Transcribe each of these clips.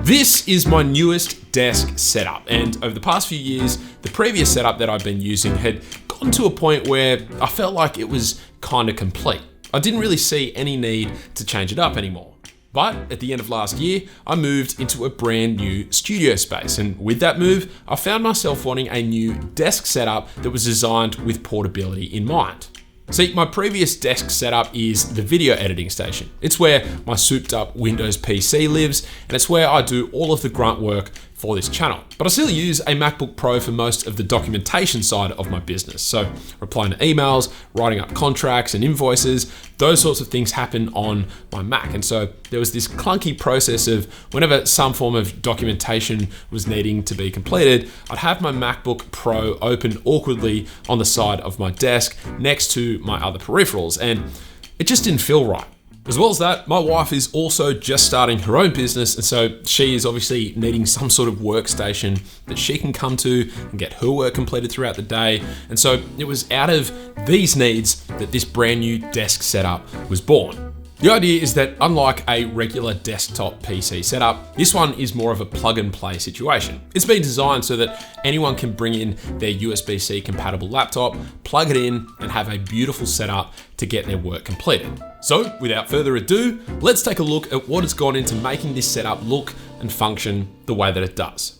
This is my newest desk setup, and over the past few years, the previous setup that I've been using had gotten to a point where I felt like it was kind of complete. I didn't really see any need to change it up anymore. But at the end of last year, I moved into a brand new studio space, and with that move, I found myself wanting a new desk setup that was designed with portability in mind. See, my previous desk setup is the video editing station. It's where my souped up Windows PC lives, and it's where I do all of the grunt work for this channel. But I still use a MacBook Pro for most of the documentation side of my business. So replying to emails, writing up contracts and invoices, those sorts of things happen on my Mac. And so there was this clunky process of whenever some form of documentation was needing to be completed, I'd have my MacBook Pro open awkwardly on the side of my desk next to my other peripherals, and it just didn't feel right. As well as that, my wife is also just starting her own business, and so she is obviously needing some sort of workstation that she can come to and get her work completed throughout the day. And so it was out of these needs that this brand new desk setup was born. The idea is that unlike a regular desktop PC setup, this one is more of a plug and play situation. It's been designed so that anyone can bring in their USB-C compatible laptop, plug it in, and have a beautiful setup to get their work completed. So without further ado, let's take a look at what has gone into making this setup look and function the way that it does.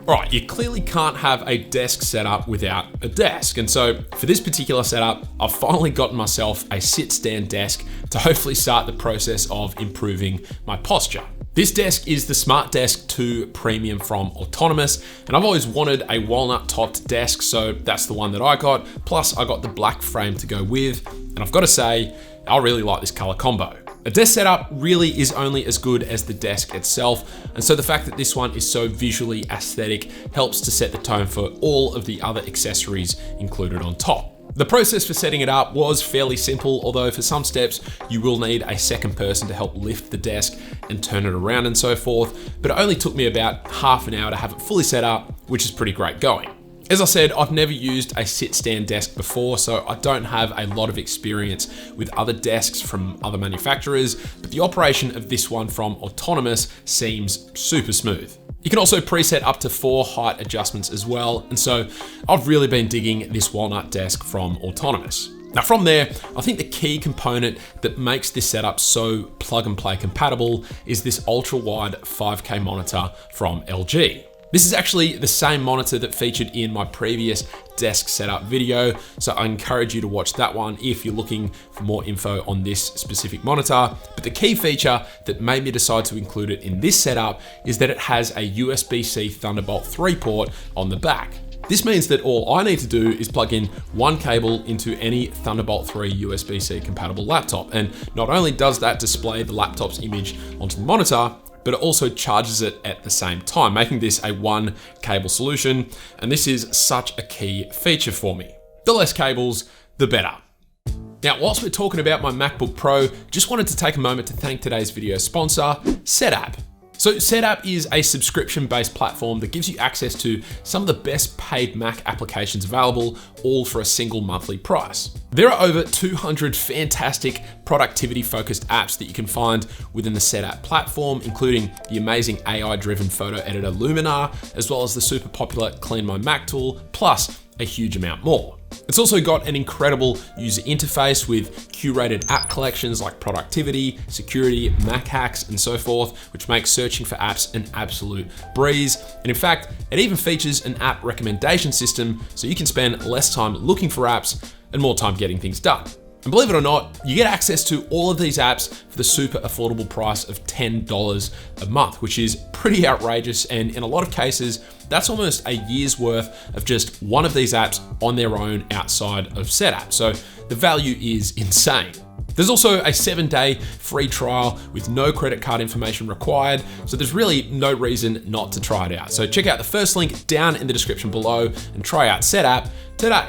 All right, you clearly can't have a desk setup without a desk. And so for this particular setup, I've finally gotten myself a sit-stand desk to hopefully start the process of improving my posture. This desk is the Smart Desk 2 Premium from Autonomous, and I've always wanted a walnut topped desk, so that's the one that I got. Plus I got the black frame to go with, and I've got to say, I really like this color combo. A desk setup really is only as good as the desk itself, and so the fact that this one is so visually aesthetic helps to set the tone for all of the other accessories included on top. The process for setting it up was fairly simple, although for some steps you will need a second person to help lift the desk and turn it around and so forth, but it only took me about half an hour to have it fully set up, which is pretty great going. As I said, I've never used a sit-stand desk before, so I don't have a lot of experience with other desks from other manufacturers, but the operation of this one from Autonomous seems super smooth. You can also preset up to 4 height adjustments as well, and so I've really been digging this walnut desk from Autonomous. Now from there, I think the key component that makes this setup so plug and play compatible is this ultra wide 5K monitor from LG. This is actually the same monitor that featured in my previous desk setup video, so I encourage you to watch that one if you're looking for more info on this specific monitor. But the key feature that made me decide to include it in this setup is that it has a USB-C Thunderbolt 3 port on the back. This means that all I need to do is plug in one cable into any Thunderbolt 3 USB-C compatible laptop, and not only does that display the laptop's image onto the monitor, but it also charges it at the same time, making this a one cable solution. And this is such a key feature for me. The less cables, the better. Now, whilst we're talking about my MacBook Pro, just wanted to take a moment to thank today's video sponsor, Setapp. So Setapp is a subscription-based platform that gives you access to some of the best paid Mac applications available, all for a single monthly price. There are over 200 fantastic productivity-focused apps that you can find within the Setapp platform, including the amazing AI-driven photo editor Luminar, as well as the super popular Clean My Mac tool, plus a huge amount more. It's also got an incredible user interface with curated app collections like productivity, security, Mac hacks, and so forth, which makes searching for apps an absolute breeze. And in fact, it even features an app recommendation system, so you can spend less time looking for apps and more time getting things done. And believe it or not, you get access to all of these apps for the super affordable price of $10 a month, which is pretty outrageous. And in a lot of cases, that's almost a year's worth of just one of these apps on their own outside of Setapp. So the value is insane. There's also a 7-day free trial with no credit card information required, so there's really no reason not to try it out. So check out the first link down in the description below and try out Setapp today.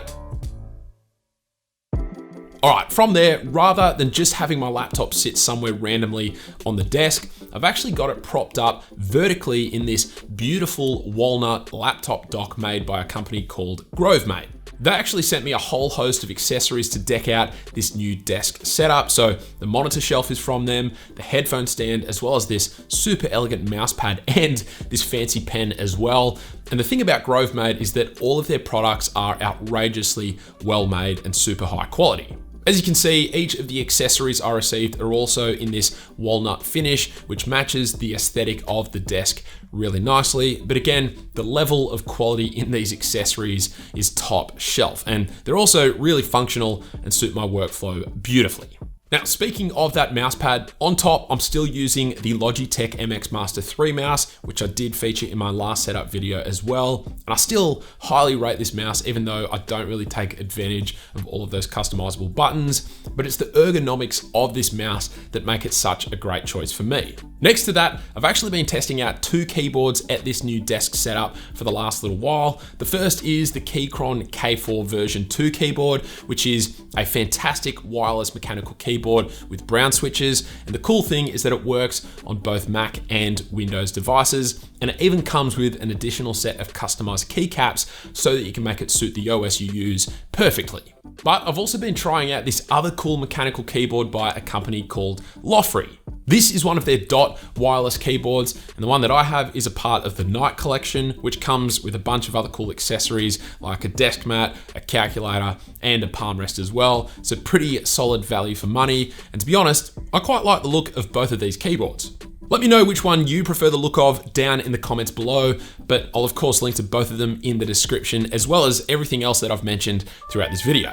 All right, from there, rather than just having my laptop sit somewhere randomly on the desk, I've actually got it propped up vertically in this beautiful walnut laptop dock made by a company called GroveMate. They actually sent me a whole host of accessories to deck out this new desk setup. So the monitor shelf is from them, the headphone stand, as well as this super elegant mouse pad and this fancy pen as well. And the thing about GroveMade is that all of their products are outrageously well made and super high quality. As you can see, each of the accessories I received are also in this walnut finish, which matches the aesthetic of the desk really nicely. But again, the level of quality in these accessories is top shelf, and they're also really functional and suit my workflow beautifully. Now, speaking of that mouse pad, on top, I'm still using the Logitech MX Master 3 mouse, which I did feature in my last setup video as well. And I still highly rate this mouse, even though I don't really take advantage of all of those customizable buttons, but it's the ergonomics of this mouse that make it such a great choice for me. Next to that, I've actually been testing out 2 keyboards at this new desk setup for the last little while. The first is the Keychron K4 version 2 keyboard, which is a fantastic wireless mechanical keyboard with brown switches. And the cool thing is that it works on both Mac and Windows devices. And it even comes with an additional set of customized keycaps so that you can make it suit the OS you use perfectly. But I've also been trying out this other cool mechanical keyboard by a company called Lofree. This is one of their dot wireless keyboards, and the one that I have is a part of the Night collection, which comes with a bunch of other cool accessories like a desk mat, a calculator, and a palm rest as well. So pretty solid value for money. And to be honest, I quite like the look of both of these keyboards. Let me know which one you prefer the look of down in the comments below, but I'll of course link to both of them in the description, as well as everything else that I've mentioned throughout this video.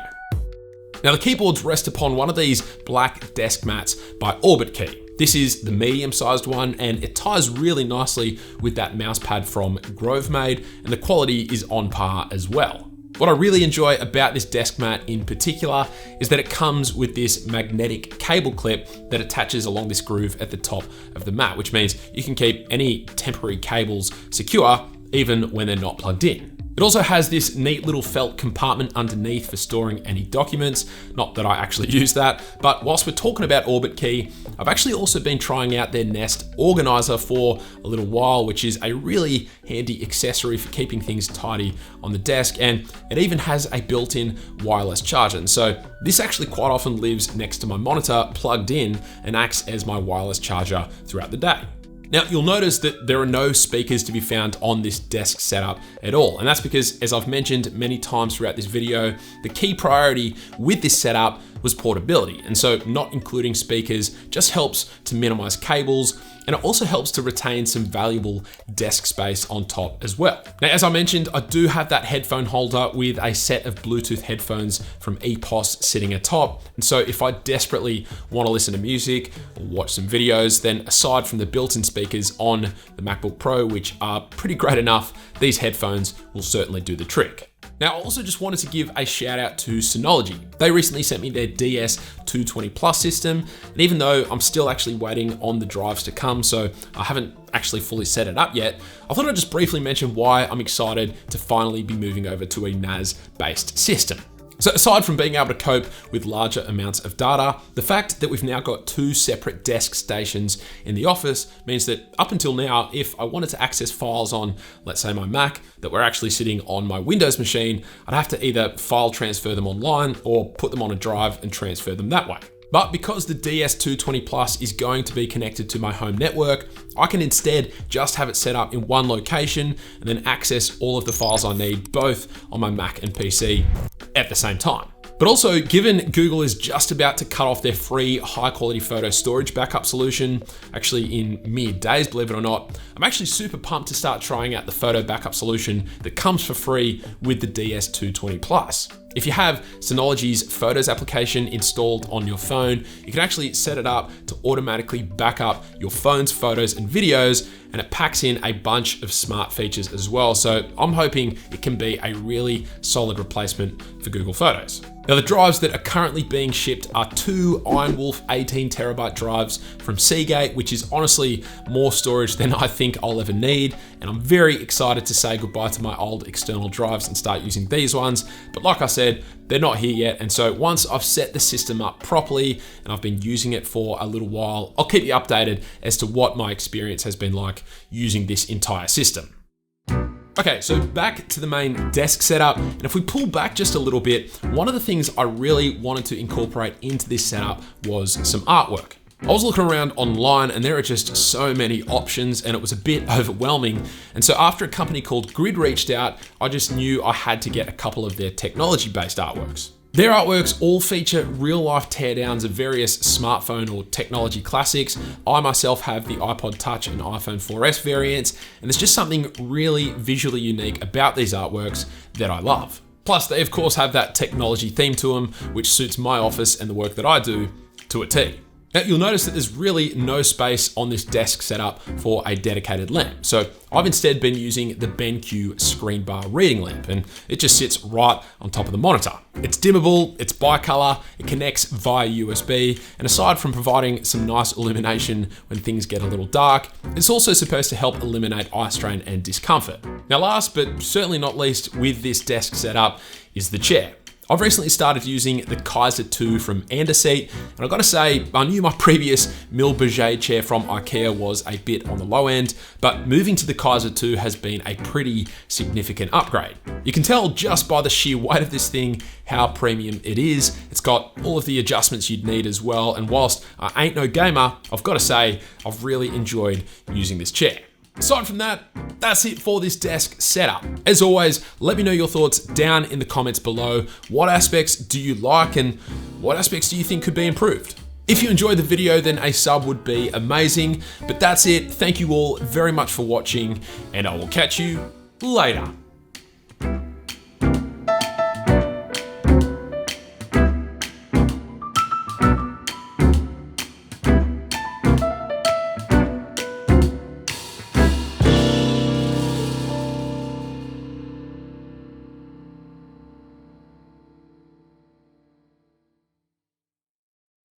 Now, the keyboards rest upon one of these black desk mats by OrbitKey. This is the medium-sized one, and it ties really nicely with that mouse pad from GroveMade, and the quality is on par as well. What I really enjoy about this desk mat in particular is that it comes with this magnetic cable clip that attaches along this groove at the top of the mat, which means you can keep any temporary cables secure even when they're not plugged in. It also has this neat little felt compartment underneath for storing any documents. Not that I actually use that, but whilst we're talking about OrbitKey, I've actually also been trying out their Nest organizer for a little while, which is a really handy accessory for keeping things tidy on the desk, and it even has a built-in wireless charger. And so this actually quite often lives next to my monitor plugged in and acts as my wireless charger throughout the day. Now, you'll notice that there are no speakers to be found on this desk setup at all. And that's because, as I've mentioned many times throughout this video, the key priority with this setup was portability. And so not including speakers just helps to minimize cables, and it also helps to retain some valuable desk space on top as well. Now, as I mentioned, I do have that headphone holder with a set of Bluetooth headphones from EPOS sitting atop. And so if I desperately want to listen to music or watch some videos, then aside from the built-in speakers on the MacBook Pro, which are pretty great enough, these headphones will certainly do the trick. Now, I also just wanted to give a shout out to Synology. They recently sent me their DS220 Plus system, and even though I'm still actually waiting on the drives to come, so I haven't actually fully set it up yet, I thought I'd just briefly mention why I'm excited to finally be moving over to a NAS-based system. So aside from being able to cope with larger amounts of data, the fact that we've now got 2 separate desk stations in the office means that up until now, if I wanted to access files on, let's say, my Mac that were actually sitting on my Windows machine, I'd have to either file transfer them online or put them on a drive and transfer them that way. But because the DS220 Plus is going to be connected to my home network, I can instead just have it set up in one location and then access all of the files I need both on my Mac and PC at the same time. But also, given Google is just about to cut off their free high-quality photo storage backup solution, actually in mere days, believe it or not, I'm actually super pumped to start trying out the photo backup solution that comes for free with the DS220 Plus. If you have Synology's Photos application installed on your phone, you can actually set it up to automatically back up your phone's photos and videos, and it packs in a bunch of smart features as well. So I'm hoping it can be a really solid replacement for Google Photos. Now, the drives that are currently being shipped are 2 Iron Wolf 18 terabyte drives from Seagate, which is honestly more storage than I think I'll ever need. And I'm very excited to say goodbye to my old external drives and start using these ones. But like I said, they're not here yet. And so once I've set the system up properly and I've been using it for a little while, I'll keep you updated as to what my experience has been like using this entire system. Okay, so back to the main desk setup, and if we pull back just a little bit, one of the things I really wanted to incorporate into this setup was some artwork. I was looking around online and there are just so many options and it was a bit overwhelming. And so after a company called Grid reached out, I just knew I had to get a couple of their technology-based artworks. Their artworks all feature real-life teardowns of various smartphone or technology classics. I myself have the iPod Touch and iPhone 4S variants, and there's just something really visually unique about these artworks that I love. Plus, they of course have that technology theme to them, which suits my office and the work that I do to a T. Now, you'll notice that there's really no space on this desk setup for a dedicated lamp. So I've instead been using the BenQ ScreenBar reading lamp, and it just sits right on top of the monitor. It's dimmable, it's bicolor, it connects via USB, and aside from providing some nice illumination when things get a little dark, it's also supposed to help eliminate eye strain and discomfort. Now, last but certainly not least with this desk setup is the chair. I've recently started using the Kaiser 2 from Anderseat, and I've got to say, I knew my previous Mille Berger chair from IKEA was a bit on the low end, but moving to the Kaiser 2 has been a pretty significant upgrade. You can tell just by the sheer weight of this thing how premium it is. It's got all of the adjustments you'd need as well, and whilst I ain't no gamer, I've got to say, I've really enjoyed using this chair. Aside from that, that's it for this desk setup. As always, let me know your thoughts down in the comments below. What aspects do you like and what aspects do you think could be improved? If you enjoyed the video, then a sub would be amazing. But that's it. Thank you all very much for watching, and I will catch you later.